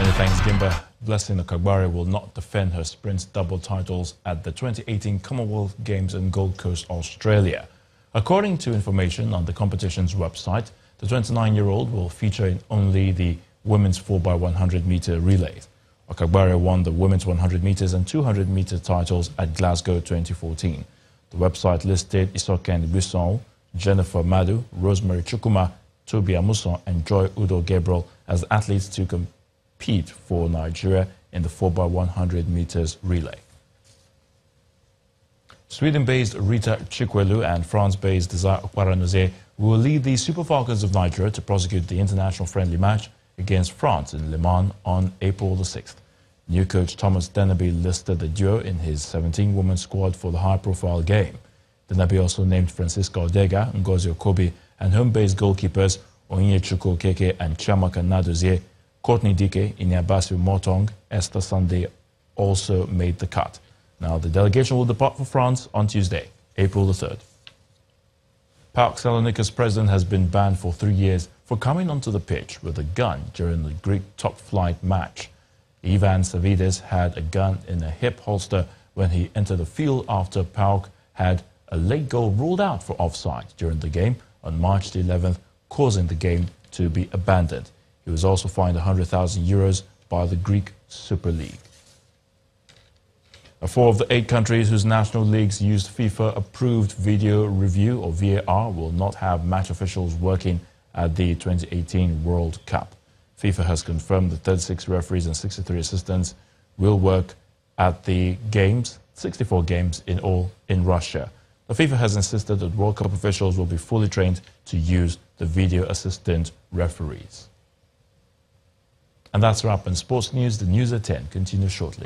Many thanks, Gimba. Blessing Okagbare will not defend her sprint double titles at the 2018 Commonwealth Games in Gold Coast, Australia. According to information on the competition's website, the 29-year-old will feature in only the women's 4x100-meter relays. Okagbare won the women's 100 meters and 200-meter titles at Glasgow 2014. The website listed Isoken Buson, Jennifer Madu, Rosemary Chukuma, Toby Amuson and Joy Udo Gabriel as athletes to compete for Nigeria in the 4x100 meters relay. Sweden-based Rita Chikwelu and France-based Desire Oparanozie will lead the Super Falcons of Nigeria to prosecute the international friendly match against France in Le Mans on April the 6th. New coach Thomas Dennerby listed the duo in his 17-woman squad for the high-profile game. Dennerby also named Francisca Odega, Ngozi Okobi, and home-based goalkeepers Onyechukwu Keke and Chiamaka Nadozie, Courtney Dike, Iniabasu Motong, Esther Sunday also made the cut. Now, the delegation will depart for France on Tuesday, April the 3rd. PAOK Salonikos president has been banned for 3 years for coming onto the pitch with a gun during the Greek top-flight match. Ivan Savides had a gun in a hip holster when he entered the field after PAOK had a late goal ruled out for offside during the game on March the 11th, causing the game to be abandoned. He was also fined €100,000 by the Greek Super League. 4 of the 8 countries whose national leagues used FIFA-approved video review or VAR will not have match officials working at the 2018 World Cup. FIFA has confirmed that 36 referees and 63 assistants will work at the games, 64 games in all, in Russia. The FIFA has insisted that World Cup officials will be fully trained to use the video assistant referees. And that's a wrap in sports news. The news at 10 continues shortly.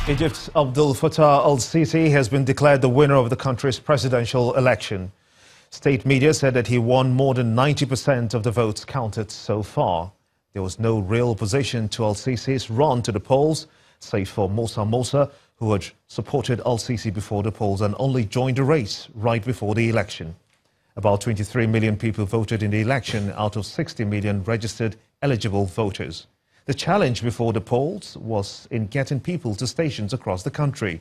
Egypt's Abdel Fattah al-Sisi has been declared the winner of the country's presidential election. State media said that he won more than 90% of the votes counted so far. There was no real opposition to al-Sisi's run to the polls, save for Musa, who had supported al-Sisi before the polls and only joined the race right before the election. About 23 million people voted in the election out of 60 million registered eligible voters. The challenge before the polls was in getting people to stations across the country.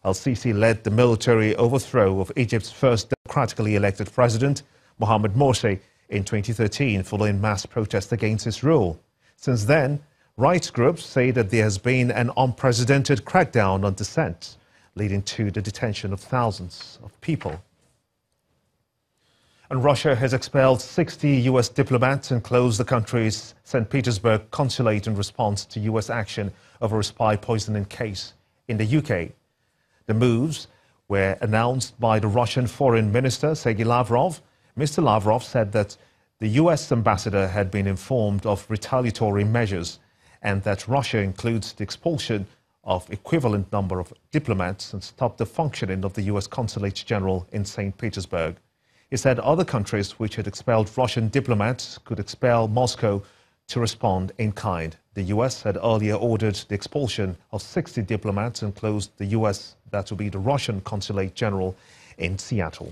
Al-Sisi led the military overthrow of Egypt's first democratically elected president, Mohamed Morsi, in 2013 following mass protests against his rule. Since then, rights groups say that there has been an unprecedented crackdown on dissent, leading to the detention of thousands of people. And Russia has expelled 60 U.S. diplomats and closed the country's St. Petersburg consulate in response to U.S. action over a spy poisoning case in the UK. The moves were announced by the Russian Foreign Minister, Sergei Lavrov. Mr. Lavrov said that the U.S. ambassador had been informed of retaliatory measures and that Russia includes the expulsion of equivalent number of diplomats and stopped the functioning of the U.S. Consulate General in St. Petersburg. He said other countries which had expelled Russian diplomats could expel Moscow to respond in kind. The U.S. had earlier ordered the expulsion of 60 diplomats and closed the U.S., that would be the Russian Consulate General in Seattle.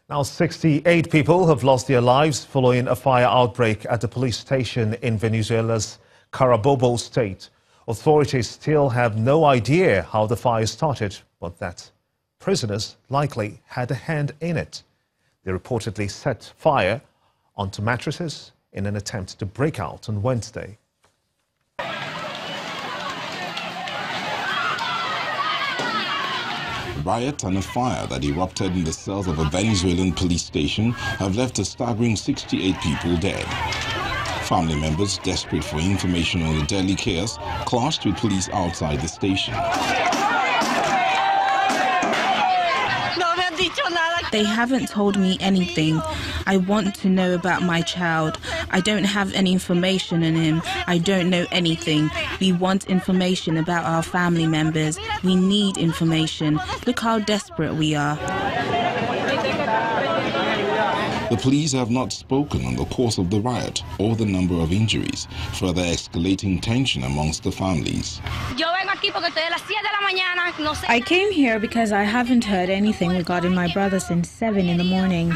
Now, 68 people have lost their lives following a fire outbreak at a police station in Venezuela's Carabobo state. Authorities still have no idea how the fire started, but that prisoners likely had a hand in it. They reportedly set fire onto mattresses in an attempt to break out on Wednesday. Riot and a fire that erupted in the cells of a Venezuelan police station have left a staggering 68 people dead. Family members, desperate for information on the deadly chaos, clashed with police outside the station. They haven't told me anything. I want to know about my child. I don't have any information on him. I don't know anything. We want information about our family members. We need information. Look how desperate we are. The police have not spoken on the cause of the riot or the number of injuries, further escalating tension amongst the families. I came here because I haven't heard anything regarding my brother since 7 in the morning.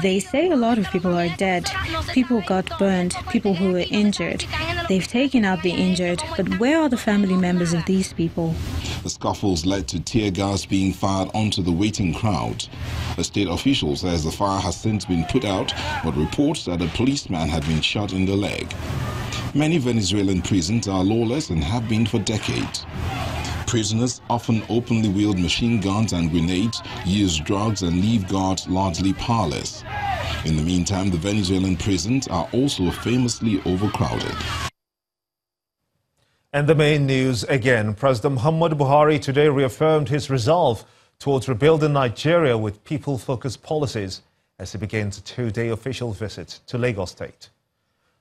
They say a lot of people are dead. People got burned, people who were injured. They've taken out the injured, but where are the family members of these people? The scuffles led to tear gas being fired onto the waiting crowd. A state official says the fire has since been put out, but reports that a policeman had been shot in the leg. Many Venezuelan prisons are lawless and have been for decades. Prisoners often openly wield machine guns and grenades, use drugs and leave guards largely powerless. In the meantime, the Venezuelan prisons are also famously overcrowded. And the main news again. President Muhammadu Buhari today reaffirmed his resolve towards rebuilding Nigeria with people-focused policies as he begins a 2-day official visit to Lagos State.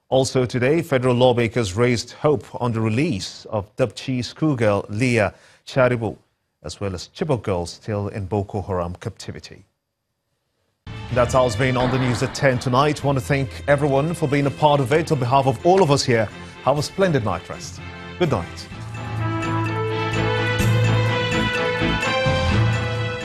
Also today, federal lawmakers raised hope on the release of Dapchi schoolgirl Leah Sharibu, as well as Chibok girls still in Boko Haram captivity. That's how it's been on the news at 10 tonight. I want to thank everyone for being a part of it. On behalf of all of us here, have a splendid night rest. Good night.